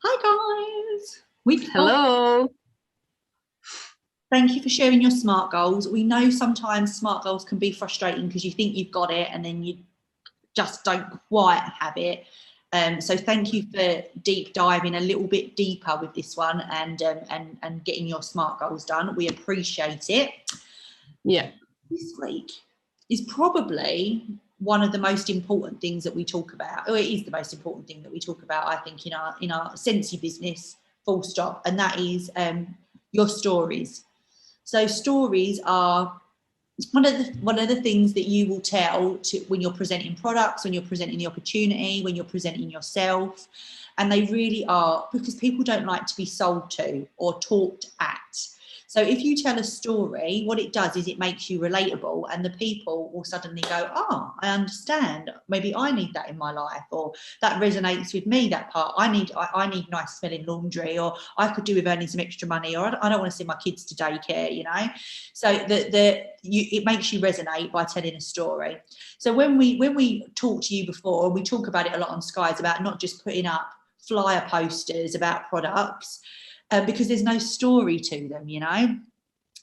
Hi guys. We've Hello. Thank you for sharing your SMART goals. We know sometimes SMART goals can be frustrating because you think you've got it and then you just don't quite have it. So thank you for deep diving a little bit deeper with this one and getting your SMART goals done. We appreciate it. Yeah. This week is probably one of the most important things that we talk about, or it is the most important thing that we talk about, I think, in our Scentsy business, full stop, and that is your stories. So stories are one of the things that you will tell when you're presenting products, when you're presenting the opportunity, when you're presenting yourself, and they really are, because people don't like to be sold to or talked at. So if you tell a story, what it does is it makes you relatable, and the people will suddenly go, oh, I understand. Maybe I need that in my life, or that resonates with me, that part. I need nice smelling laundry, or I could do with earning some extra money, or I don't want to send my kids to daycare, you know. So it makes you resonate by telling a story. So when we talk to you before, we talk about it a lot on Skies about not just putting up flyer posters about products, because there's no story to them, you know.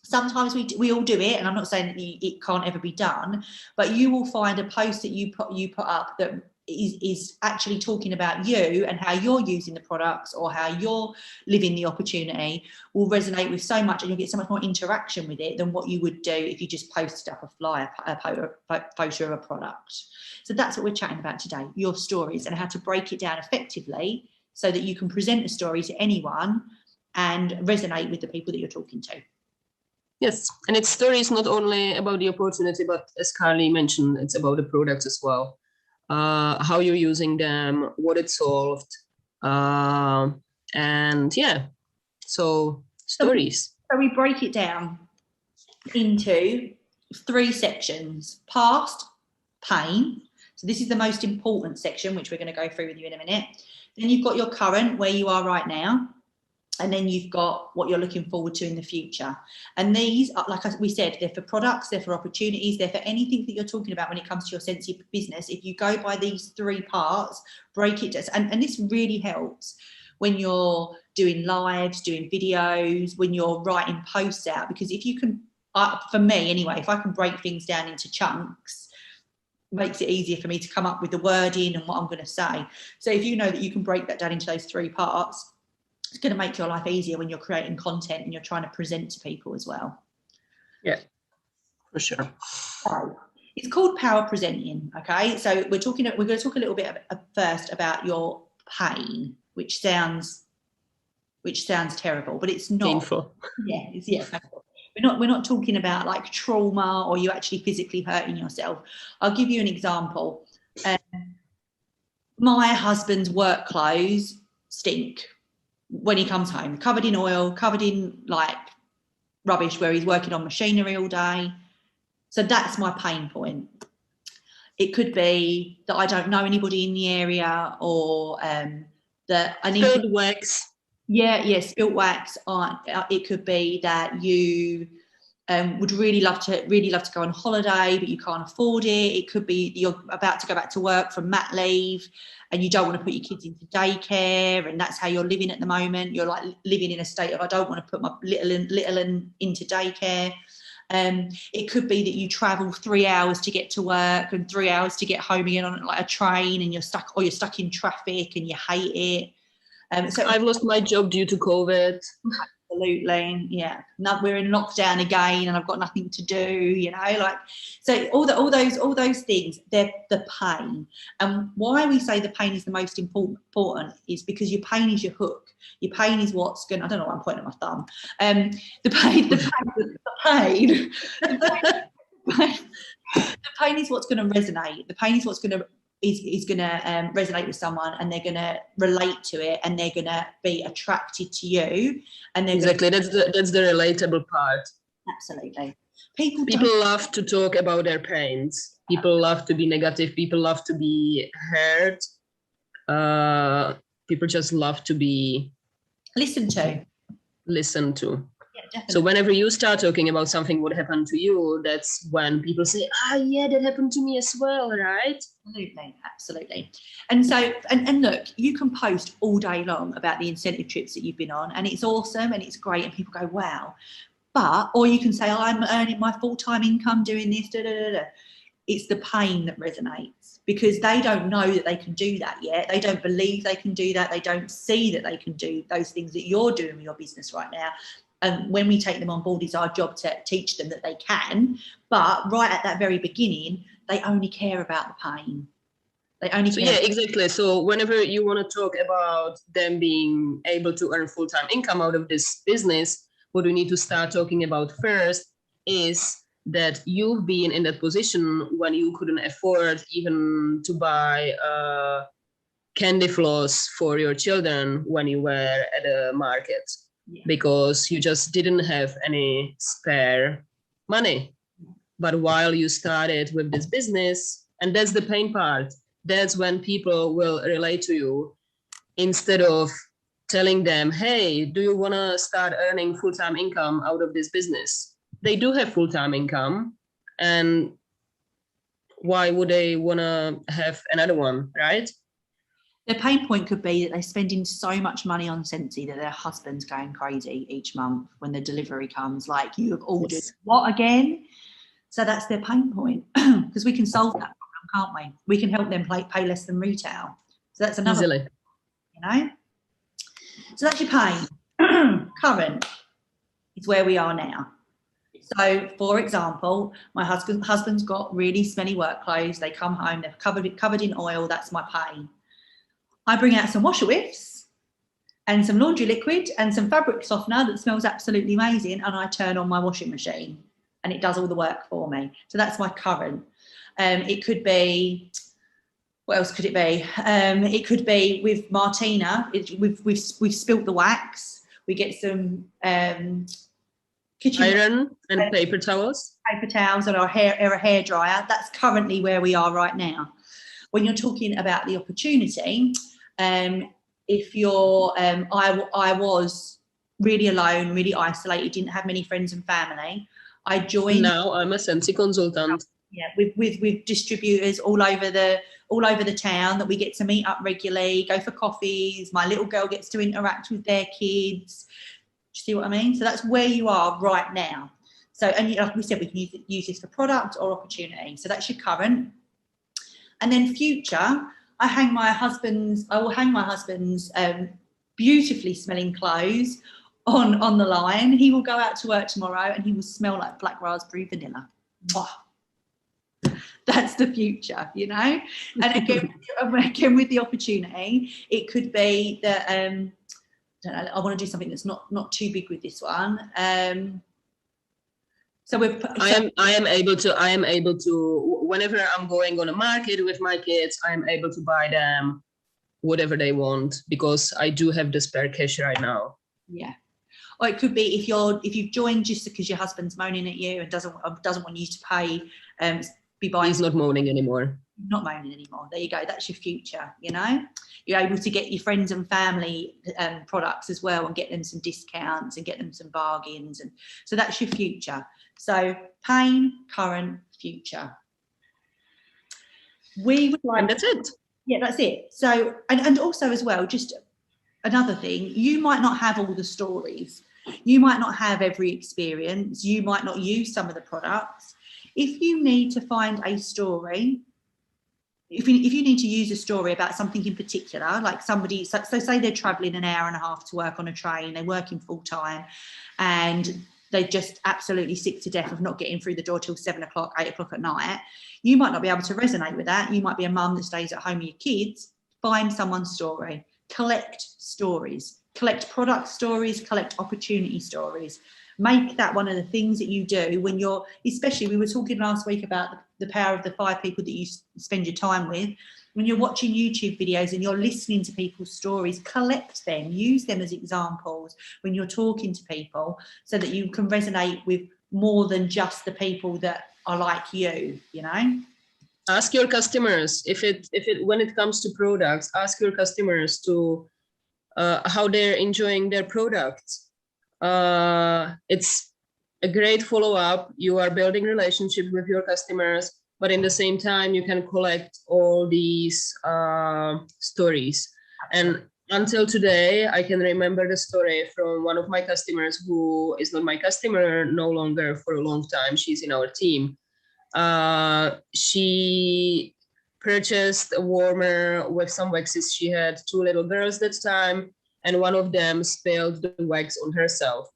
Sometimes we all do it, and I'm not saying that it can't ever be done, but you will find a post that you put up that is actually talking about you and how you're using the products or how you're living the opportunity will resonate with so much, and you'll get so much more interaction with it than what you would do if you just posted up a flyer, a photo of a product. So that's what we're chatting about today, your stories, and how to break it down effectively so that you can present a story to anyone and resonate with the people that you're talking to. Yes, and its story is not only about the opportunity, but as Carly mentioned, it's about the products as well. How you're using them, what it solved, and yeah, so stories. So we break it down into 3 sections: past, pain. So this is the most important section, which we're going to go through with you in a minute. Then you've got your current, where you are right now. And then you've got what you're looking forward to in the future. And these are, like we said, they're for products, they're for opportunities, they're for anything that you're talking about when it comes to your Scentsy business. If you go by these 3 parts, break it down. And this really helps when you're doing lives, doing videos, when you're writing posts out, because if you can, for me anyway, if I can break things down into chunks, makes it easier for me to come up with the wording and what I'm going to say. So if you know that you can break that down into those 3 parts, it's going to make your life easier when you're creating content and you're trying to present to people as well. Yeah, for sure. So it's called power presenting. Okay, so we're going to talk a little bit first about your pain, which sounds terrible, but it's not. Painful. Yeah, painful. We're not talking about like trauma or you actually physically hurting yourself. I'll give you an example. My husband's work clothes stink when he comes home, covered in oil, covered in like rubbish where he's working on machinery all day. So that's my pain point. It could be that I don't know anybody in the area, or that I need spilled wax. Yeah, spilt wax. It could be that you would really love to go on holiday, but you can't afford it. It could be you're about to go back to work from mat leave and you don't want to put your kids into daycare, and that's how you're living at the moment. You're like living in a state of, I don't want to put my little one into daycare. It could be that you travel 3 hours to get to work and 3 hours to get home again on like a train, and you're stuck in traffic and you hate it. So I've lost my job due to COVID. Absolutely, yeah. No, we're in lockdown again, and I've got nothing to do. You know, like, so all those things. They're the pain, and why we say the pain is the most important is because your pain is your hook. Your pain is what's going. I don't know why I'm pointing at my thumb. The pain is what's going to resonate. The pain is what's going to is going to resonate with someone, and they're going to relate to it, and they're going to be attracted to you. And they're exactly that's the relatable part. Absolutely. People love to talk about their pains. People love to be negative. People love to be heard. People just love to be listened to. Yes. So whenever you start talking about something what happened to you, that's when people say, yeah, that happened to me as well, right? Absolutely. And so, and look, you can post all day long about the incentive trips that you've been on, and it's awesome and it's great, and people go, wow. But, or you can say, I'm earning my full-time income doing this, da, da, da, da. It's the pain that resonates, because they don't know that they can do that yet. They don't believe they can do that. They don't see that they can do those things that you're doing with your business right now. And when we take them on board, it's our job to teach them that they can. But right at that very beginning, they only care about the pain. They only care. Yeah, exactly. So whenever you want to talk about them being able to earn full-time income out of this business, what we need to start talking about first is that you've been in that position when you couldn't afford even to buy candy floss for your children when you were at a market. Yeah. Because you just didn't have any spare money. But while you started with this business, and that's the pain part, that's when people will relate to you, instead of telling them, hey, do you want to start earning full-time income out of this business? They do have full-time income, and why would they want to have another one, right? Their pain point could be that they're spending so much money on Scentsy that their husband's going crazy each month when the delivery comes, like, you have ordered what again? So that's their pain point, because we can solve that problem, can't we? We can help them pay less than retail. So that's another, easily. You know? So that's your pain. Current is where we are now. So, for example, my husband's got really smelly work clothes. They come home, they're covered in oil. That's my pain. I bring out some washer whiffs and some laundry liquid and some fabric softener that smells absolutely amazing, and I turn on my washing machine and it does all the work for me. So that's my current. It could be, what else could it be? It could be with Martina. We've spilt the wax. We get some kitchen iron and paper towels. Paper towels and our hair dryer. That's currently where we are right now. When you're talking about the opportunity, if you're, I was really alone, really isolated, didn't have many friends and family. I joined. Now I'm a Scentsy consultant. Yeah, with distributors all over the town that we get to meet up regularly, go for coffees. My little girl gets to interact with their kids. Do you see what I mean? So that's where you are right now. So, and like we said, we can use this for product or opportunity. So that's your current. And then future, I will hang my husband's beautifully smelling clothes on the line. He will go out to work tomorrow and he will smell like black raspberry vanilla. Mwah. That's the future, you know. And again with the opportunity, it could be that I don't know, I want to do something that's not too big with this one. I am able to, whenever I'm going on a market with my kids, I am able to buy them whatever they want, because I do have the spare cash right now. Yeah. Or it could be if you've joined just because your husband's moaning at you and doesn't want you to pay, be buying. He's not moaning anymore. Not moaning anymore. There you go. That's your future. You know, you're able to get your friends and family products as well and get them some discounts and get them some bargains, and so that's your future. So pain, current, future. We would like. And that's it. Yeah, that's it. So and also as well, just another thing, you might not have all the stories. You might not have every experience. You might not use some of the products. If you need to find a story, if you need to use a story about something in particular, like somebody, so say they're traveling an hour and a half to work on a train, they're working full time, and they're just absolutely sick to death of not getting through the door till 7 o'clock, 8 o'clock at night. You might not be able to resonate with that. You might be a mum that stays at home with your kids. Find someone's story. Collect stories. Collect product stories. Collect opportunity stories. Make that one of the things that you do when you're, especially we were talking last week about the power of the 5 people that you spend your time with. When you're watching YouTube videos and you're listening to people's stories, collect them, use them as examples when you're talking to people so that you can resonate with more than just the people that are like you, you know? Ask your customers when it comes to products, ask your customers to how they're enjoying their products. It's a great follow-up. You are building relationship with your customers, but in the same time, you can collect all these stories. And until today, I can remember the story from one of my customers who is not my customer no longer for a long time. She's in our team. She purchased a warmer with some waxes. She had two little girls that time, and one of them spilled the wax on herself.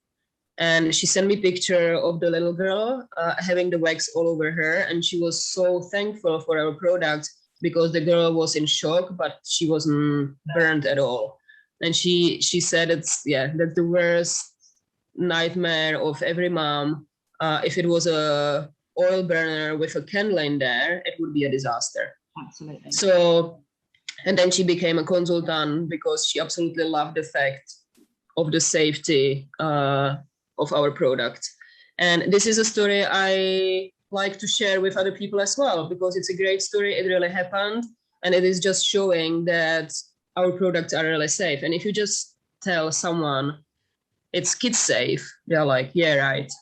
And she sent me a picture of the little girl having the wax all over her, and she was so thankful for our product because the girl was in shock, but she wasn't burned at all. And she said that's the worst nightmare of every mom. If it was a oil burner with a candle in there, it would be a disaster. Absolutely. So, and then she became a consultant because she absolutely loved the fact of the safety of our product. And this is a story I like to share with other people as well, because it's a great story. It really happened. And it is just showing that our products are really safe. And if you just tell someone it's kid safe, they're like, yeah, right.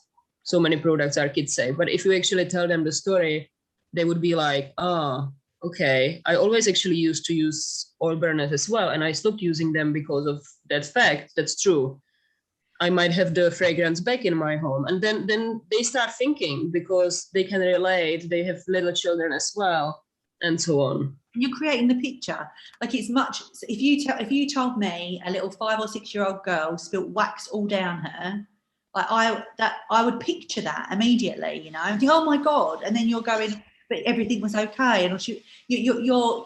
So many products are kid safe. But if you actually tell them the story, they would be like, oh, okay. I always actually used to use oil burners as well. And I stopped using them because of that fact. That's true. I might have the fragrance back in my home. And then they start thinking because they can relate. They have little children as well, and so on. You're creating the picture. Like it's much. If you told me a little 5 or 6 year old girl spilt wax all down her, like I would picture that immediately, you know, and think, oh my God, and then you're going, but everything was okay, and you're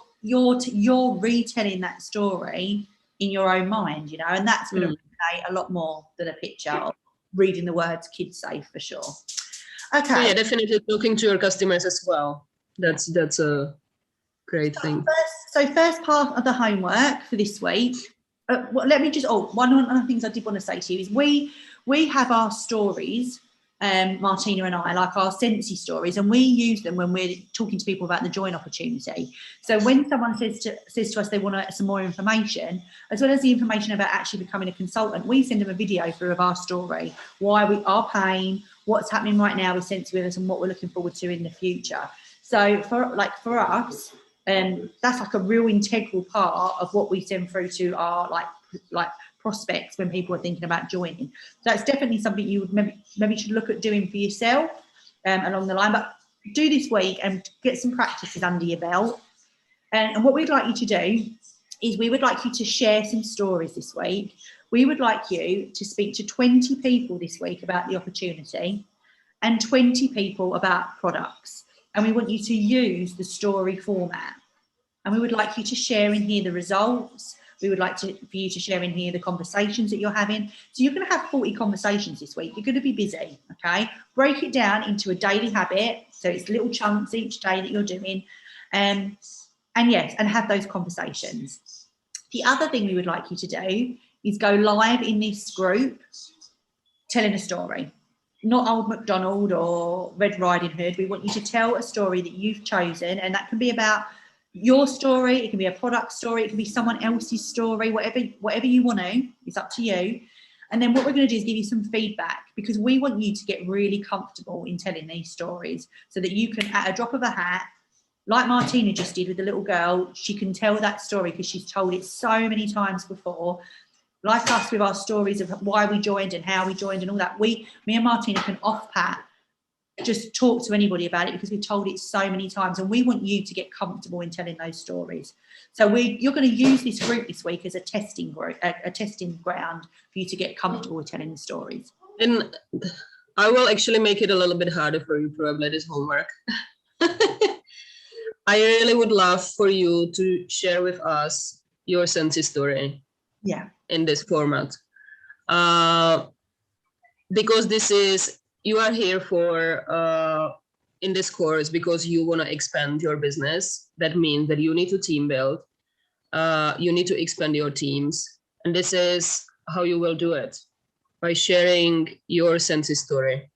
retelling that story in your own mind, you know, and that's going to resonate a lot more than a picture of reading the words "kid safe" for sure. Okay. So yeah, definitely talking to your customers as well. That's a great thing. First part of the homework for this week. Let me just. One of the things I did want to say to you is we have our stories, Martina and I, like our Scentsy stories, and we use them when we're talking to people about the join opportunity. So when someone says to us they want some more information, as well as the information about actually becoming a consultant, we send them a video through of our story, why we are paying, what's happening right now with Scentsy with us, and what we're looking forward to in the future. So for us. That's like a real integral part of what we send through to our like prospects when people are thinking about joining. So it's definitely something you would maybe should look at doing for yourself along the line. But do this week and get some practices under your belt. And what we'd like you to do is we would like you to share some stories this week. We would like you to speak to 20 people this week about the opportunity and 20 people about products. And we want you to use the story format. And we would like you to share in here the results. We would like for you to share in here the conversations that you're having. So you're going to have 40 conversations this week. You're going to be busy, okay? Break it down into a daily habit. So it's little chunks each day that you're doing. And yes, and have those conversations. The other thing we would like you to do is go live in this group telling a story. Not Old MacDonald or Red Riding Hood. We want you to tell a story that you've chosen, and that can be about your story, it can be a product story, it can be someone else's story, whatever you want to, it's up to you. And then what we're going to do is give you some feedback, because we want you to get really comfortable in telling these stories so that you can, at a drop of a hat, like Martina just did with the little girl, she can tell that story because she's told it so many times before. Like us with our stories of why we joined and how we joined and all that, me and Martina can off-pat just talk to anybody about it because we've told it so many times, and we want you to get comfortable in telling those stories. So you're going to use this group this week as a testing group, a testing ground for you to get comfortable with telling the stories. And I will actually make it a little bit harder for you, probably, this homework. I really would love for you to share with us your Scentsy story. Yeah. In this format. Because you are here for in this course because you want to expand your business. That means that you need to team build. You need to expand your teams. And this is how you will do it, by sharing your Scentsy story.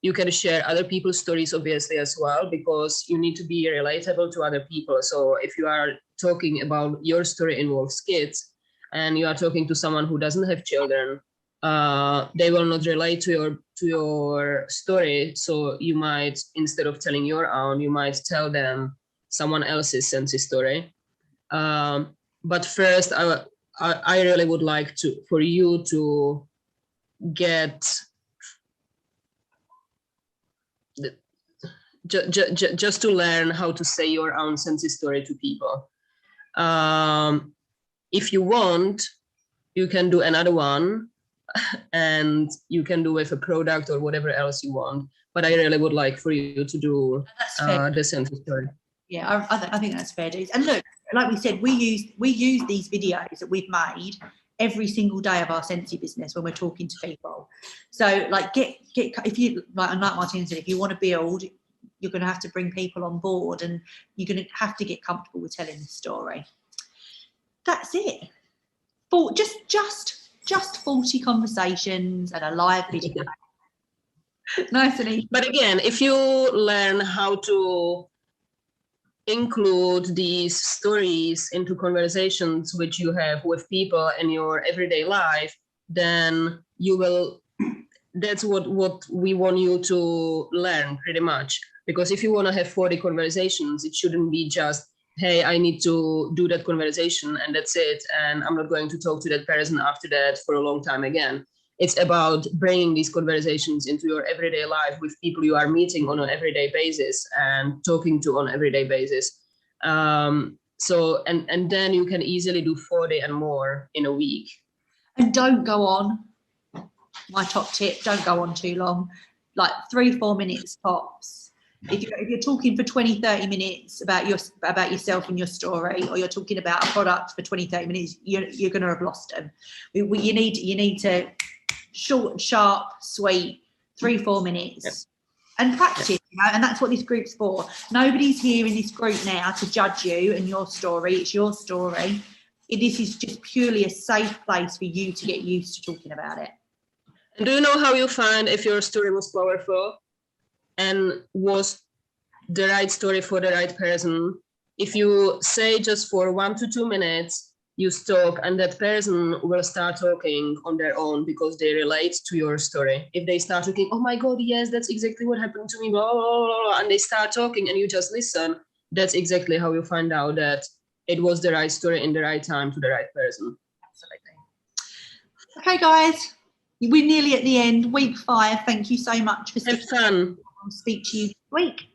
You can share other people's stories, obviously, as well, because you need to be relatable to other people. So if you are talking about your story involves kids, and you are talking to someone who doesn't have children, they will not relate to your story. So you might, instead of telling your own, you might tell them someone else's Scentsy story. But first, I really would like for you to get just to learn how to say your own Scentsy story to people. If you want, you can do another one, and you can do with a product or whatever else you want. But I really would like for you to do the Scentsy story. Yeah, I think that's fair, dude. And look, like we said, we use these videos that we've made every single day of our Scentsy business when we're talking to people. So like get if you like Martina said, if you want to build, you're going to have to bring people on board, and you're going to have to get comfortable with telling the story. That's it. For just 40 conversations and a live video. Nice and easy. But again, if you learn how to include these stories into conversations which you have with people in your everyday life, then you will, that's what we want you to learn pretty much. Because if you want to have 40 conversations, it shouldn't be just, hey, I need to do that conversation and that's it, and I'm not going to talk to that person after that for a long time again. It's about bringing these conversations into your everyday life with people you are meeting on an everyday basis and talking to on an everyday basis. So, and then you can easily do 40 and more in a week. And don't go on, my top tip, don't go on too long, like 3-4 minutes tops. If you're talking for 20-30 minutes about yourself and your story, or you're talking about a product for 20-30 minutes, you're going to have lost them. You need to short, sharp, sweet, 3-4 minutes. Yep. And practice, and that's what this group's for. Nobody's here in this group now to judge you and your story. It's your story. This is just purely a safe place for you to get used to talking about it. And do you know how you find if your story was powerful and was the right story for the right person? If you say just for 1 to 2 minutes, you stop, and that person will start talking on their own because they relate to your story. If they start talking, oh my God, yes, that's exactly what happened to me, blah, blah, blah, blah, and they start talking and you just listen, that's exactly how you find out that it was the right story in the right time to the right person. Absolutely. Okay, guys, we're nearly at the end. Week 5. Thank you so much for have fun. I'll speak to you next week.